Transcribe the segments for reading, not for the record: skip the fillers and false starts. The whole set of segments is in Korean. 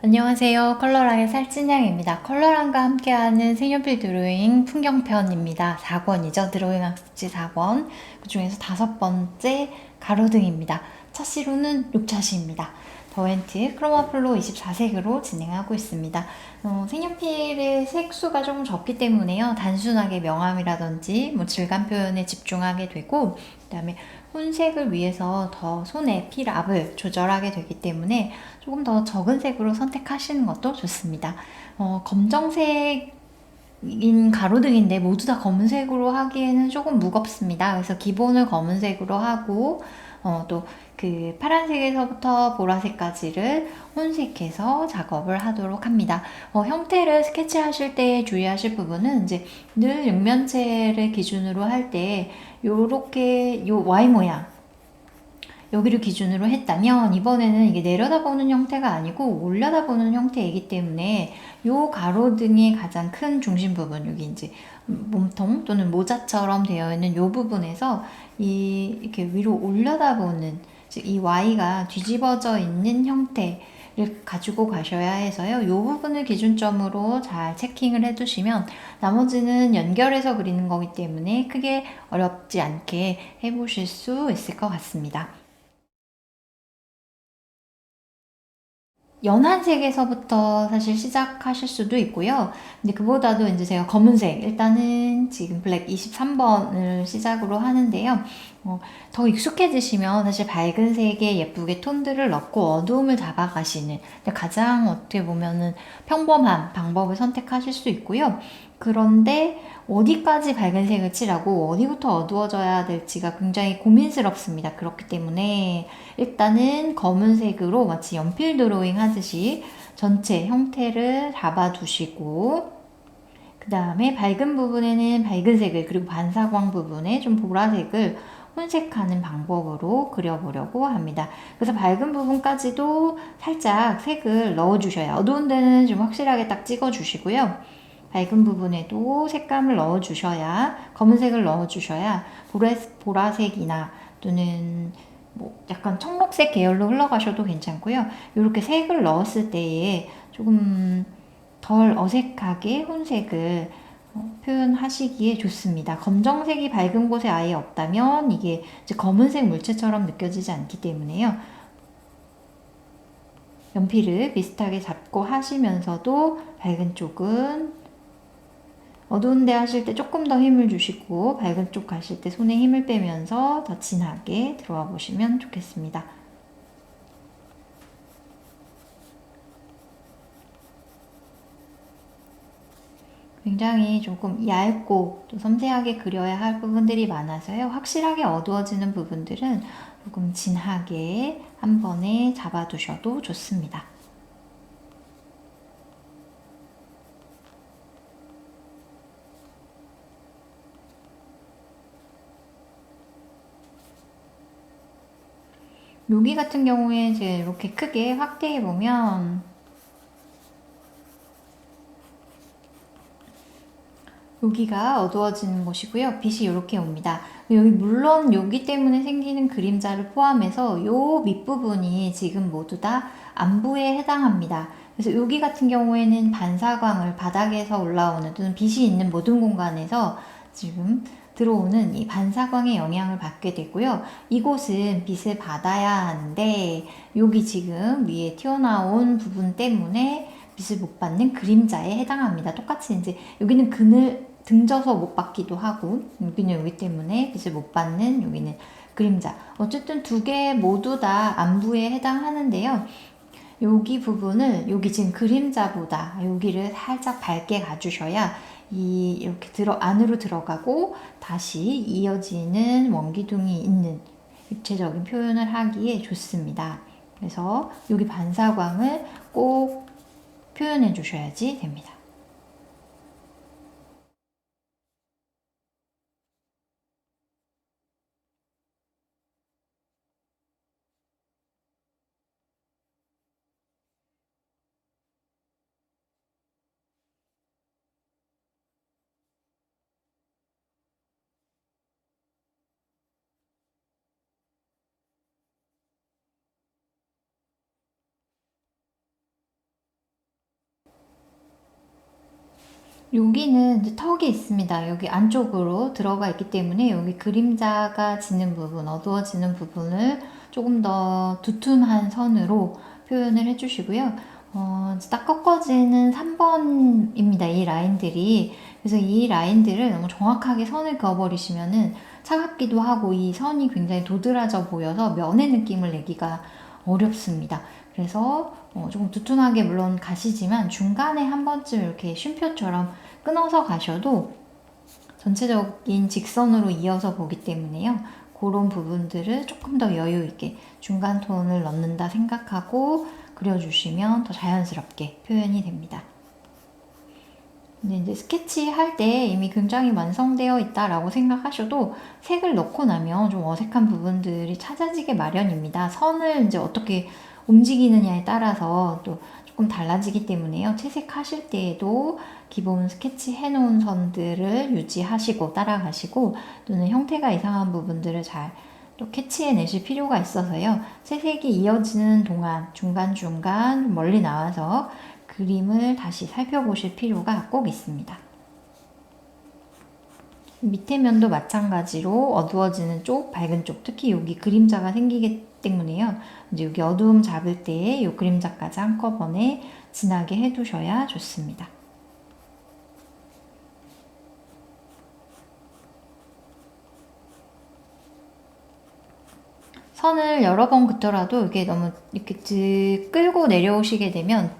안녕하세요. 컬러랑의 살찐양입니다. 컬러랑과 함께하는 색연필 드로잉 풍경편입니다. 4권이죠. 드로잉 학습지 4권. 그 중에서 5번째 가로등입니다. 차시로는 6차시입니다. 더엔트 크로마플로 24색으로 진행하고 있습니다. 색연필의 색수가 조금 적기 때문에요. 단순하게 명암이라든지 질감 표현에 집중하게 되고, 그 다음에 혼색을 위해서 더 손의 필압을 조절하게 되기 때문에 조금 더 적은 색으로 선택하시는 것도 좋습니다. 검정색인 가로등인데 모두 다 검은색으로 하기에는 조금 무겁습니다. 그래서 기본을 검은색으로 하고 또 그 파란색에서부터 보라색까지를 혼색해서 작업을 하도록 합니다. 형태를 스케치하실 때 주의하실 부분은 이제 늘 육면체를 기준으로 할 때 요렇게 요 Y 모양 여기를 기준으로 했다면 이번에는 이게 내려다보는 형태가 아니고 올려다보는 형태이기 때문에 이 가로등의 가장 큰 중심 부분, 여기 이제 몸통 또는 모자처럼 되어 있는 이 부분에서 이렇게 위로 올려다보는, 즉 이 Y가 뒤집어져 있는 형태를 가지고 가셔야 해서요. 이 부분을 기준점으로 잘 체킹을 해두시면 나머지는 연결해서 그리는 거기 때문에 크게 어렵지 않게 해보실 수 있을 것 같습니다. 연한 색에서부터 사실 시작하실 수도 있고요. 근데 그보다도 이제 제가 검은색, 일단은 지금 블랙 23번을 시작으로 하는데요. 더 익숙해지시면 사실 밝은 색에 예쁘게 톤들을 넣고 어두움을 잡아가시는 가장 어떻게 보면은 평범한 방법을 선택하실 수 있고요. 그런데 어디까지 밝은 색을 칠하고 어디부터 어두워져야 될지가 굉장히 고민스럽습니다. 그렇기 때문에 일단은 검은색으로 마치 연필 드로잉 하듯이 전체 형태를 잡아두시고, 그 다음에 밝은 부분에는 밝은 색을, 그리고 반사광 부분에 좀 보라색을 혼색하는 방법으로 그려보려고 합니다. 그래서 밝은 부분까지도 살짝 색을 넣어주셔야, 어두운 데는 좀 확실하게 딱 찍어주시고요. 밝은 부분에도 색감을 넣어주셔야, 검은색을 넣어주셔야 보라색이나 또는 약간 청록색 계열로 흘러가셔도 괜찮고요. 이렇게 색을 넣었을 때에 조금 덜 어색하게 혼색을 표현하시기에 좋습니다. 검정색이 밝은 곳에 아예 없다면 이게 이제 검은색 물체처럼 느껴지지 않기 때문에요. 연필을 비슷하게 잡고 하시면서도 밝은 쪽은 어두운데 하실 때 조금 더 힘을 주시고 밝은 쪽 가실 때 손에 힘을 빼면서 더 진하게 들어와 보시면 좋겠습니다. 굉장히 조금 얇고 또 섬세하게 그려야 할 부분들이 많아서요. 확실하게 어두워지는 부분들은 조금 진하게 한 번에 잡아두셔도 좋습니다. 여기 같은 경우에 이제 이렇게 크게 확대해 보면 여기가 어두워지는 곳이고요. 빛이 이렇게 옵니다. 여기 물론 여기 때문에 생기는 그림자를 포함해서 요 밑부분이 지금 모두 다 안부에 해당합니다. 그래서 여기 같은 경우에는 반사광을 바닥에서 올라오는 또는 빛이 있는 모든 공간에서 지금 들어오는 이 반사광의 영향을 받게 되고요. 이곳은 빛을 받아야 하는데 여기 지금 위에 튀어나온 부분 때문에 빛을 못 받는 그림자에 해당합니다. 똑같이 이제 여기는 그늘 등져서 못 받기도 하고 여기는 여기 때문에 빛을 못 받는, 여기는 그림자. 어쨌든 두 개 모두 다 안부에 해당하는데요. 여기 부분을 여기 지금 그림자보다 여기를 살짝 밝게 가주셔야 이렇게 안으로 들어가고 다시 이어지는 원기둥이 있는 입체적인 표현을 하기에 좋습니다. 그래서 여기 반사광을 꼭 표현해 주셔야지 됩니다. 여기는 이제 턱이 있습니다. 여기 안쪽으로 들어가 있기 때문에 여기 그림자가 지는 부분, 어두워지는 부분을 조금 더 두툼한 선으로 표현을 해주시고요. 딱 꺾어지는 3번입니다. 이 라인들이. 그래서 이 라인들을 너무 정확하게 선을 그어버리시면은 차갑기도 하고 이 선이 굉장히 도드라져 보여서 면의 느낌을 내기가 어렵습니다. 그래서 조금 두툼하게 물론 가시지만 중간에 한 번쯤 이렇게 쉼표처럼 끊어서 가셔도 전체적인 직선으로 이어서 보기 때문에요. 그런 부분들을 조금 더 여유 있게 중간 톤을 넣는다 생각하고 그려주시면 더 자연스럽게 표현이 됩니다. 근데 이제 스케치 할 때 이미 굉장히 완성되어 있다라고 생각하셔도 색을 넣고 나면 좀 어색한 부분들이 찾아지게 마련입니다. 선을 이제 어떻게 움직이느냐에 따라서 또 조금 달라지기 때문에요. 채색하실 때에도 기본 스케치 해놓은 선들을 유지하시고 따라가시고 또는 형태가 이상한 부분들을 잘 또 캐치해내실 필요가 있어서요. 채색이 이어지는 동안 중간중간 멀리 나와서 그림을 다시 살펴보실 필요가 꼭 있습니다. 밑에 면도 마찬가지로 어두워지는 쪽, 밝은 쪽, 특히 여기 그림자가 생기기 때문에요. 이제 여기 어두움 잡을 때 이 그림자까지 한꺼번에 진하게 해두셔야 좋습니다. 선을 여러 번 긋더라도 이게 너무 이렇게 끌고 내려오시게 되면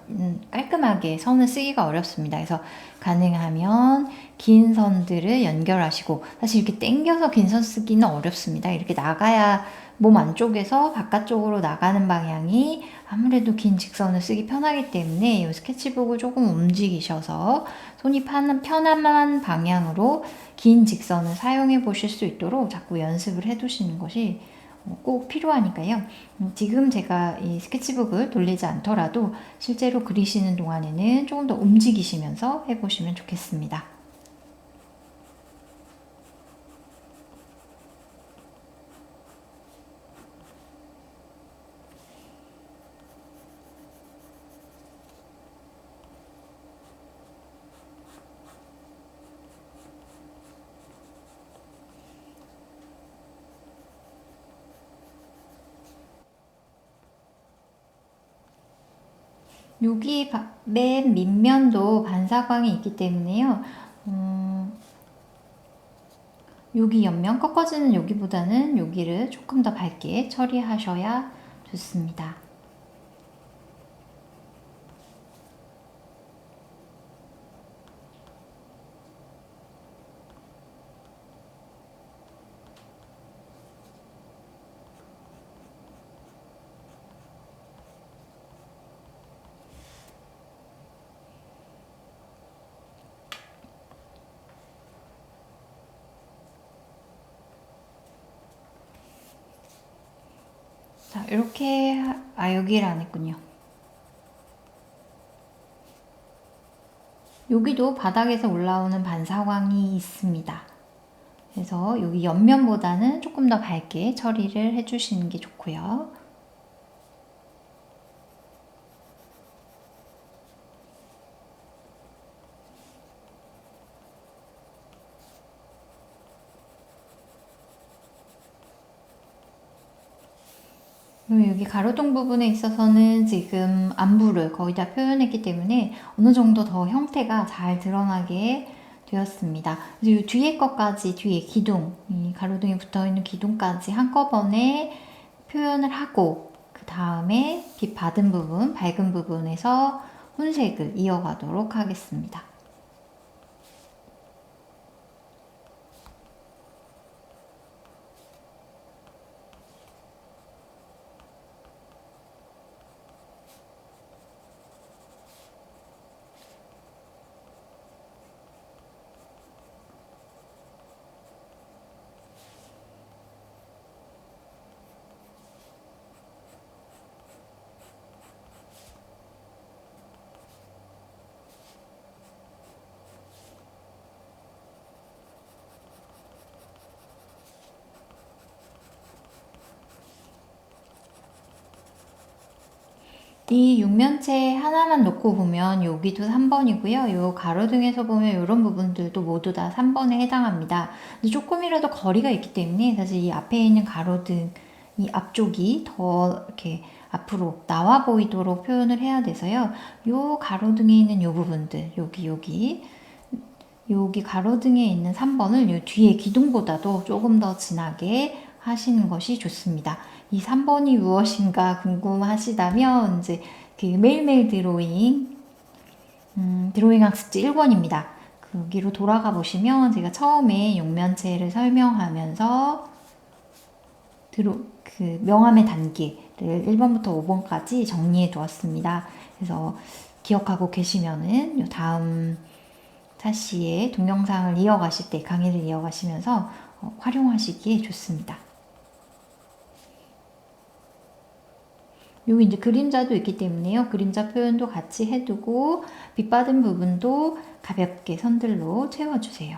깔끔하게 선을 쓰기가 어렵습니다. 그래서 가능하면 긴 선들을 연결하시고 사실 이렇게 당겨서 긴 선 쓰기는 어렵습니다. 이렇게 나가야 몸 안쪽에서 바깥쪽으로 나가는 방향이 아무래도 긴 직선을 쓰기 편하기 때문에 이 스케치북을 조금 움직이셔서 손이 편안한 방향으로 긴 직선을 사용해 보실 수 있도록 자꾸 연습을 해 두시는 것이 꼭 필요하니까요. 지금 제가 이 스케치북을 돌리지 않더라도 실제로 그리시는 동안에는 조금 더 움직이시면서 해보시면 좋겠습니다. 여기 맨 밑면도 반사광이 있기 때문에요. 여기 옆면 꺾어지는 여기보다는 여기를 조금 더 밝게 처리하셔야 좋습니다. 자, 이렇게 여기를 안 했군요. 여기도 바닥에서 올라오는 반사광이 있습니다. 그래서 여기 옆면보다는 조금 더 밝게 처리를 해주시는 게 좋고요. 그리고 여기 가로등 부분에 있어서는 지금 안부를 거의 다 표현했기 때문에 어느 정도 더 형태가 잘 드러나게 되었습니다. 그래서 이 뒤에 것까지, 뒤에 기둥, 이 가로등에 붙어있는 기둥까지 한꺼번에 표현을 하고 그 다음에 빛 받은 부분, 밝은 부분에서 혼색을 이어가도록 하겠습니다. 이 육면체 하나만 놓고 보면 여기도 3번이고요. 요 가로등에서 보면 이런 부분들도 모두 다 3번에 해당합니다. 근데 조금이라도 거리가 있기 때문에 사실 이 앞에 있는 가로등 이 앞쪽이 더 이렇게 앞으로 나와 보이도록 표현을 해야 돼서요. 요 가로등에 있는 요 부분들, 여기 가로등에 있는 3번을 요 뒤에 기둥보다도 조금 더 진하게 하시는 것이 좋습니다. 이 3번이 무엇인가 궁금하시다면 이제 그 매일매일 드로잉 학습지 1권입니다. 거기로 돌아가 보시면 제가 처음에 육면체를 설명하면서 그 명암의 단계를 1번부터 5번까지 정리해 두었습니다. 그래서 기억하고 계시면은 요 다음 차시에 동영상을 이어가실 때 강의를 이어가시면서 활용하시기에 좋습니다. 여기 이제 그림자도 있기 때문에요. 그림자 표현도 같이 해두고 빛 받은 부분도 가볍게 선들로 채워주세요.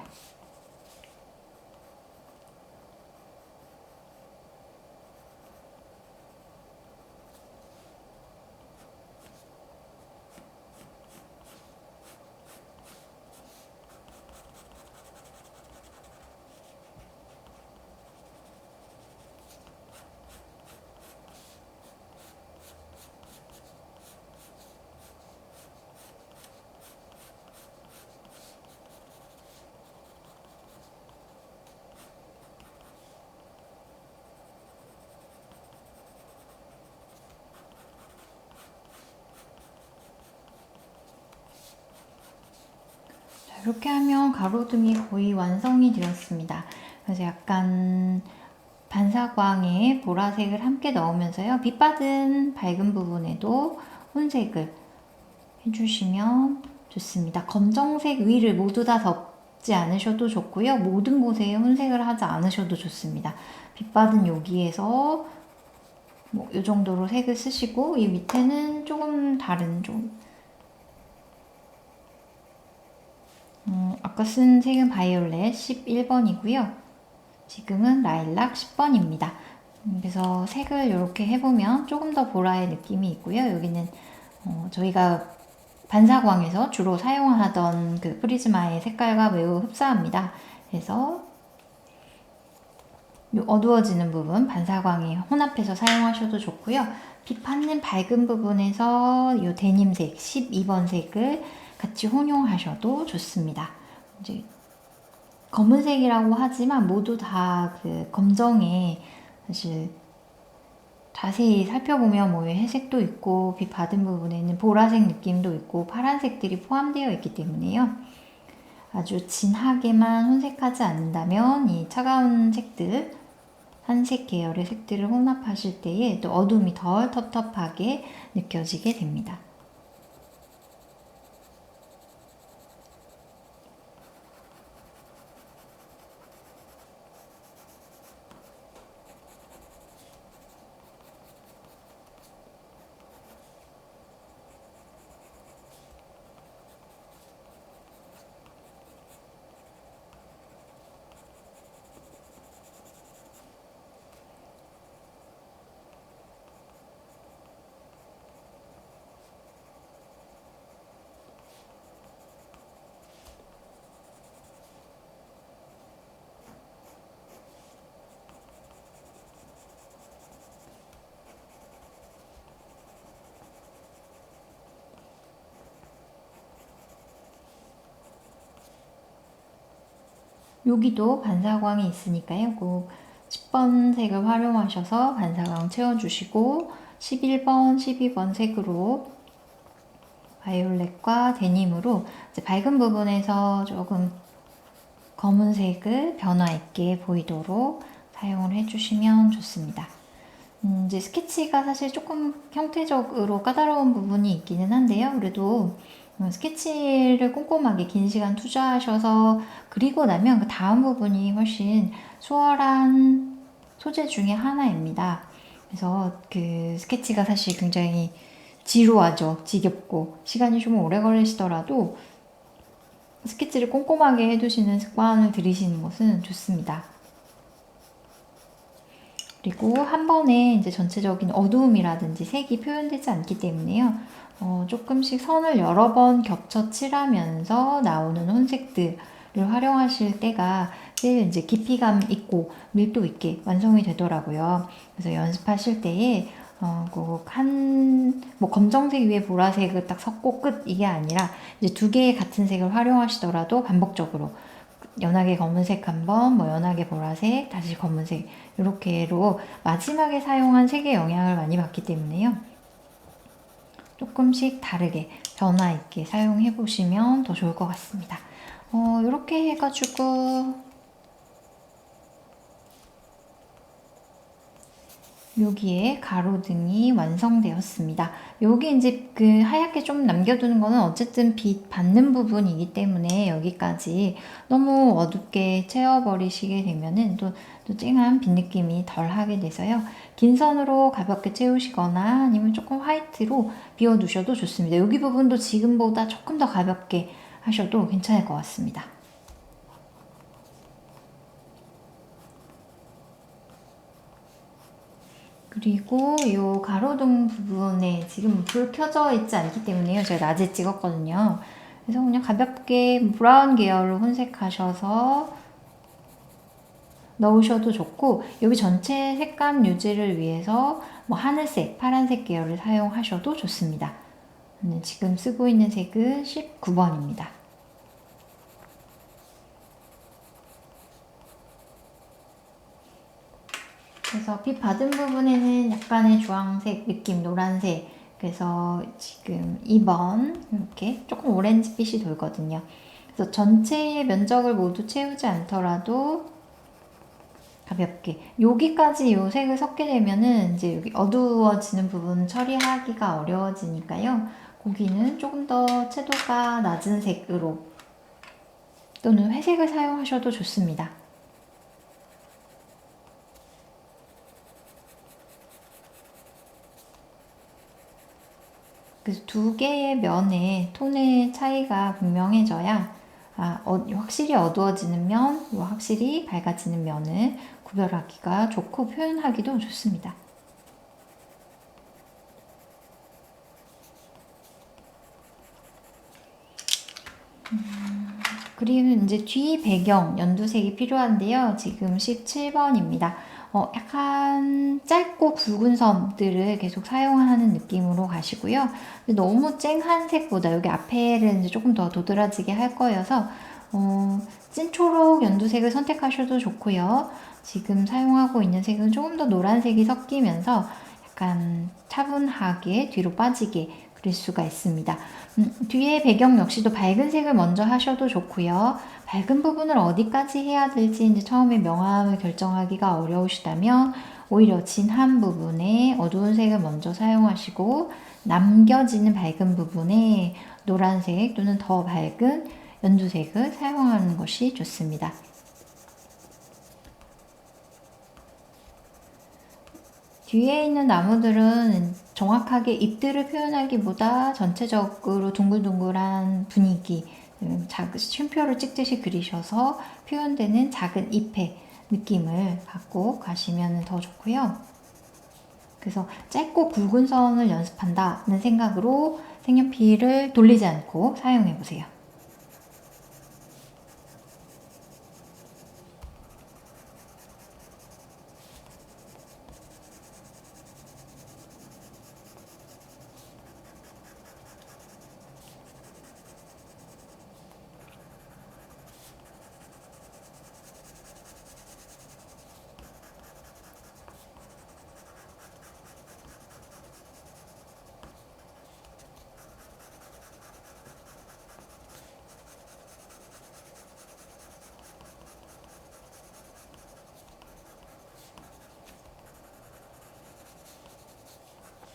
이렇게 하면 가로등이 거의 완성이 되었습니다. 그래서 약간 반사광에 보라색을 함께 넣으면서요. 빛받은 밝은 부분에도 혼색을 해주시면 좋습니다. 검정색 위를 모두 다 덮지 않으셔도 좋고요. 모든 곳에 혼색을 하지 않으셔도 좋습니다. 빛받은 여기에서 뭐 이 정도로 색을 쓰시고 이 밑에는 조금 다른 아까 쓴 색은 바이올렛 11번이고요. 지금은 라일락 10번입니다. 그래서 색을 이렇게 해보면 조금 더 보라의 느낌이 있고요. 여기는 저희가 반사광에서 주로 사용하던 그 프리즈마의 색깔과 매우 흡사합니다. 그래서 이 어두워지는 부분 반사광에 혼합해서 사용하셔도 좋고요. 빛 받는 밝은 부분에서 이 데님색 12번 색을 같이 혼용하셔도 좋습니다. 이제 검은색이라고 하지만 모두 다 그 검정에 사실 자세히 살펴보면 뭐 회색도 있고 빛 받은 부분에는 보라색 느낌도 있고 파란색들이 포함되어 있기 때문에요. 아주 진하게만 혼색하지 않는다면 이 차가운 색들, 한색 계열의 색들을 혼합하실 때에 또 어둠이 덜 텁텁하게 느껴지게 됩니다. 여기도 반사광이 있으니까요. 꼭 10번 색을 활용하셔서 반사광 채워주시고 11번, 12번 색으로 바이올렛과 데님으로 이제 밝은 부분에서 조금 검은색을 변화 있게 보이도록 사용을 해주시면 좋습니다. 이제 스케치가 사실 조금 형태적으로 까다로운 부분이 있기는 한데요. 그래도 스케치를 꼼꼼하게 긴 시간 투자하셔서 그리고 나면 그 다음 부분이 훨씬 수월한 소재 중에 하나입니다. 그래서 그 스케치가 사실 굉장히 지루하죠. 지겹고 시간이 좀 오래 걸리시더라도 스케치를 꼼꼼하게 해두시는 습관을 들이시는 것은 좋습니다. 그리고 한 번에 이제 전체적인 어두움이라든지 색이 표현되지 않기 때문에요. 조금씩 선을 여러 번 겹쳐 칠하면서 나오는 혼색들을 활용하실 때가 제일 이제 깊이감 있고 밀도 있게 완성이 되더라고요. 그래서 연습하실 때에 뭐 검정색 위에 보라색을 딱 섞고 끝 이게 아니라 이제 두 개의 같은 색을 활용하시더라도 반복적으로 연하게 검은색 한 번, 뭐 연하게 보라색, 다시 검은색 이렇게로 마지막에 사용한 색의 영향을 많이 받기 때문에요. 조금씩 다르게 변화 있게 사용해 보시면 더 좋을 것 같습니다. 이렇게 해가지고 여기에 가로등이 완성되었습니다. 여기 이제 그 하얗게 좀 남겨두는 거는 어쨌든 빛 받는 부분이기 때문에 여기까지 너무 어둡게 채워버리시게 되면은 또 쨍한 빛 느낌이 덜 하게 돼서요. 긴 선으로 가볍게 채우시거나 아니면 조금 화이트로 비워두셔도 좋습니다. 여기 부분도 지금보다 조금 더 가볍게 하셔도 괜찮을 것 같습니다. 그리고 이 가로등 부분에 지금 불 켜져 있지 않기 때문에요. 제가 낮에 찍었거든요. 그래서 그냥 가볍게 브라운 계열로 혼색하셔서 넣으셔도 좋고 여기 전체 색감 유지를 위해서 뭐 하늘색, 파란색 계열을 사용하셔도 좋습니다. 지금 쓰고 있는 색은 19번입니다. 그래서 빛 받은 부분에는 약간의 주황색 느낌, 노란색. 그래서 지금 2번 이렇게 조금 오렌지빛이 돌거든요. 그래서 전체의 면적을 모두 채우지 않더라도 가볍게 여기까지 이 색을 섞게 되면은 이제 여기 어두워지는 부분 처리하기가 어려워지니까요. 거기는 조금 더 채도가 낮은 색으로 또는 회색을 사용하셔도 좋습니다. 그래서 두 개의 면의 톤의 차이가 분명해져야 확실히 어두워지는 면, 확실히 밝아지는 면을 구별하기가 좋고 표현하기도 좋습니다. 그리고 이제 뒤 배경 연두색이 필요한데요. 지금 17번입니다. 약간 짧고 굵은 선들을 계속 사용하는 느낌으로 가시고요. 너무 쨍한 색보다 여기 앞에를 이제 조금 더 도드라지게 할 거여서 찐초록 연두색을 선택하셔도 좋고요. 지금 사용하고 있는 색은 조금 더 노란색이 섞이면서 약간 차분하게 뒤로 빠지게 그릴 수가 있습니다. 뒤에 배경 역시도 밝은 색을 먼저 하셔도 좋고요. 밝은 부분을 어디까지 해야 될지 이제 처음에 명암을 결정하기가 어려우시다면 오히려 진한 부분에 어두운 색을 먼저 사용하시고 남겨지는 밝은 부분에 노란색 또는 더 밝은 연두색을 사용하는 것이 좋습니다. 뒤에 있는 나무들은 정확하게 잎들을 표현하기보다 전체적으로 둥글둥글한 분위기, 쉼표를 찍듯이 그리셔서 표현되는 작은 잎의 느낌을 갖고 가시면 더 좋고요. 그래서 짧고 굵은 선을 연습한다는 생각으로 색연필을 돌리지 않고 사용해 보세요.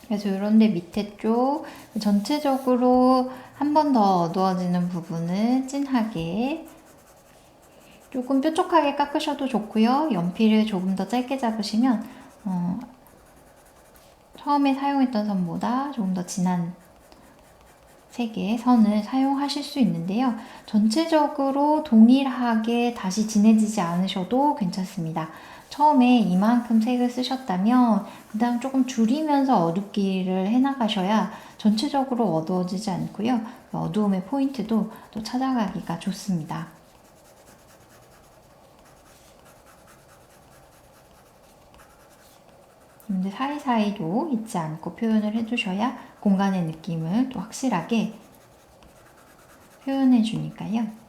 그래서 이런데 밑에 쪽 전체적으로 한 번 더 어두워지는 부분을 진하게 조금 뾰족하게 깎으셔도 좋고요. 연필을 조금 더 짧게 잡으시면 처음에 사용했던 선보다 조금 더 진한 색의 선을 사용하실 수 있는데요. 전체적으로 동일하게 다시 진해지지 않으셔도 괜찮습니다. 처음에 이만큼 색을 쓰셨다면 그 다음 조금 줄이면서 어둡기를 해나가셔야 전체적으로 어두워지지 않고요. 어두움의 포인트도 또 찾아가기가 좋습니다. 근데 사이사이도 잊지 않고 표현을 해주셔야 공간의 느낌을 또 확실하게 표현해 주니까요.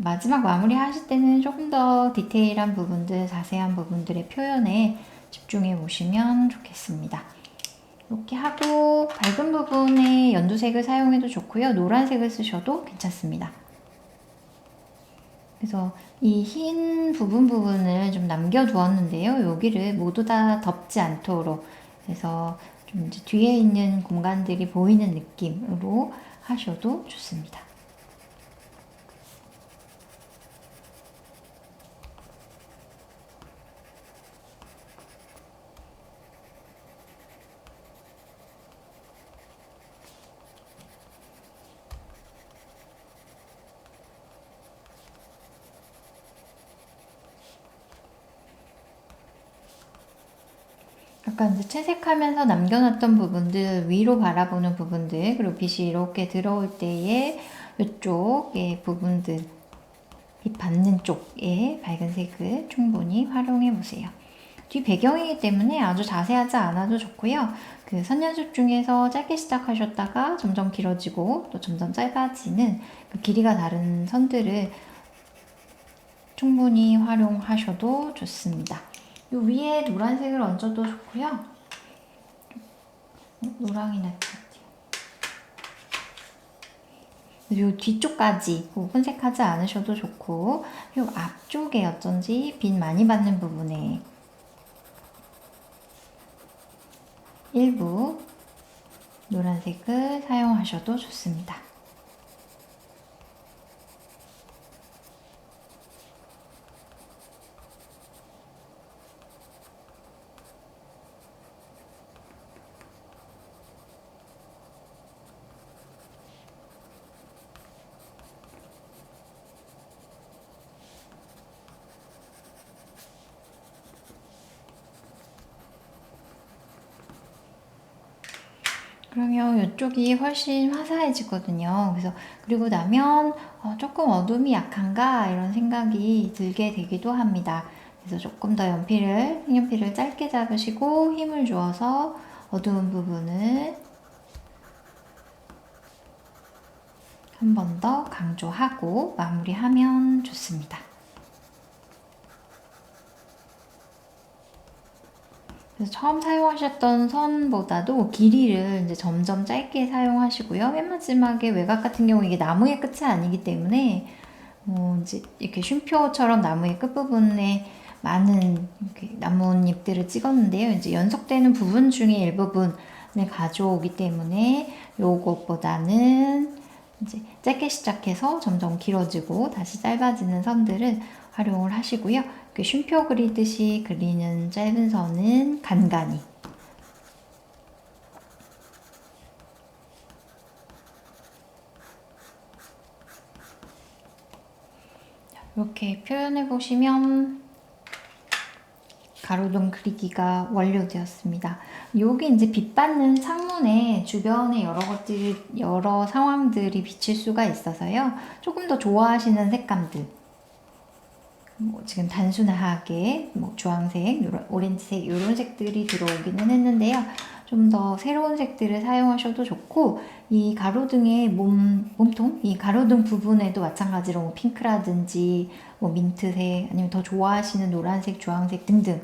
마지막 마무리 하실 때는 조금 더 디테일한 부분들, 자세한 부분들의 표현에 집중해 보시면 좋겠습니다. 이렇게 하고 밝은 부분에 연두색을 사용해도 좋고요. 노란색을 쓰셔도 괜찮습니다. 그래서 이 흰 부분을 좀 남겨두었는데요. 여기를 모두 다 덮지 않도록 그래서 좀 이제 뒤에 있는 공간들이 보이는 느낌으로 하셔도 좋습니다. 아까 이제 채색하면서 남겨놨던 부분들, 위로 바라보는 부분들, 그리고 빛이 이렇게 들어올 때에 이쪽의 부분들, 빛 받는 쪽에 밝은 색을 충분히 활용해 보세요. 뒤 배경이기 때문에 아주 자세하지 않아도 좋고요. 그 선연습 중에서 짧게 시작하셨다가 점점 길어지고 또 점점 짧아지는 그 길이가 다른 선들을 충분히 활용하셔도 좋습니다. 요 위에 노란색을 얹어도 좋고요. 노랑이 낫지. 요 뒤쪽까지 혼색하지 않으셔도 좋고 요 앞쪽에 어쩐지 빛 많이 받는 부분에 일부 노란색을 사용하셔도 좋습니다. 그러면 이쪽이 훨씬 화사해지거든요. 그래서 그리고 나면 조금 어둠이 약한가 이런 생각이 들게 되기도 합니다. 그래서 조금 더 색연필을 짧게 잡으시고 힘을 주어서 어두운 부분을 한 번 더 강조하고 마무리하면 좋습니다. 그래서 처음 사용하셨던 선보다도 길이를 이제 점점 짧게 사용하시고요. 맨 마지막에 외곽 같은 경우 이게 나무의 끝이 아니기 때문에 이제 이렇게 쉼표처럼 나무의 끝부분에 많은 이렇게 나뭇잎들을 찍었는데요. 이제 연속되는 부분 중에 일부분을 가져오기 때문에 요것보다는 이제 짧게 시작해서 점점 길어지고 다시 짧아지는 선들을 활용을 하시고요. 쉼표 그리듯이 그리는 짧은 선은 간간히 이렇게 표현해 보시면 가로등 그리기가 완료되었습니다. 여기 이제 빛 받는 창문에 주변에 여러 상황들이 비칠 수가 있어서요. 조금 더 좋아하시는 색감들, 지금 단순하게 주황색, 오렌지색 이런 색들이 들어오기는 했는데요. 좀 더 새로운 색들을 사용하셔도 좋고 이 가로등의 몸통, 이 가로등 부분에도 마찬가지로 핑크라든지 민트색 아니면 더 좋아하시는 노란색, 주황색 등등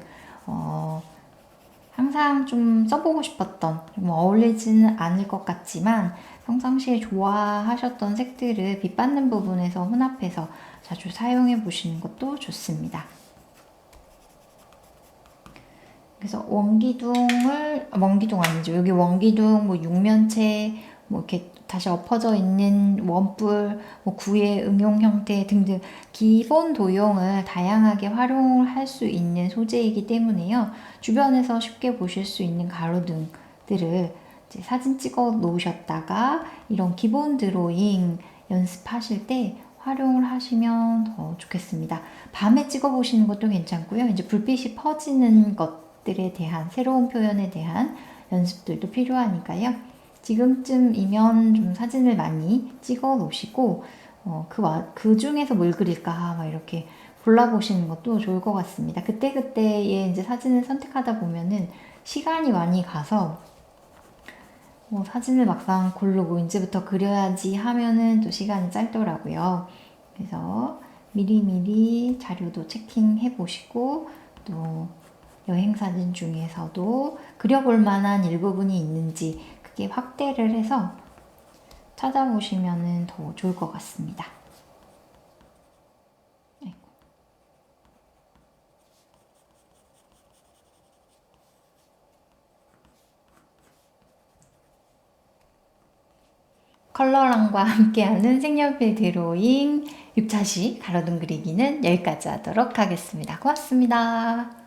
항상 좀 써보고 싶었던 좀 어울리지는 않을 것 같지만 평상시에 좋아하셨던 색들을 빛 받는 부분에서 혼합해서 자주 사용해 보시는 것도 좋습니다. 그래서 원기둥 아니죠. 여기 원기둥, 육면체, 이렇게 다시 엎어져 있는 원뿔, 구의 응용 형태 등등 기본 도형을 다양하게 활용할 수 있는 소재이기 때문에요. 주변에서 쉽게 보실 수 있는 가로등들을 이제 사진 찍어 놓으셨다가 이런 기본 드로잉 연습하실 때 활용을 하시면 더 좋겠습니다. 밤에 찍어보시는 것도 괜찮고요. 이제 불빛이 퍼지는 것들에 대한 새로운 표현에 대한 연습들도 필요하니까요. 지금쯤이면 좀 사진을 많이 찍어 놓으시고 그 중에서 뭘 그릴까 막 이렇게 골라보시는 것도 좋을 것 같습니다. 그때그때의 이제 사진을 선택하다 보면은 시간이 많이 가서 사진을 막상 고르고 이제부터 그려야지 하면은 또 시간이 짧더라고요. 그래서 미리미리 자료도 체킹해 보시고 또 여행 사진 중에서도 그려볼 만한 일부분이 있는지 그게 확대를 해서 찾아보시면 더 좋을 것 같습니다. 컬러랑과 함께하는 색연필 드로잉 6차시 가로등 그리기는 여기까지 하도록 하겠습니다. 고맙습니다.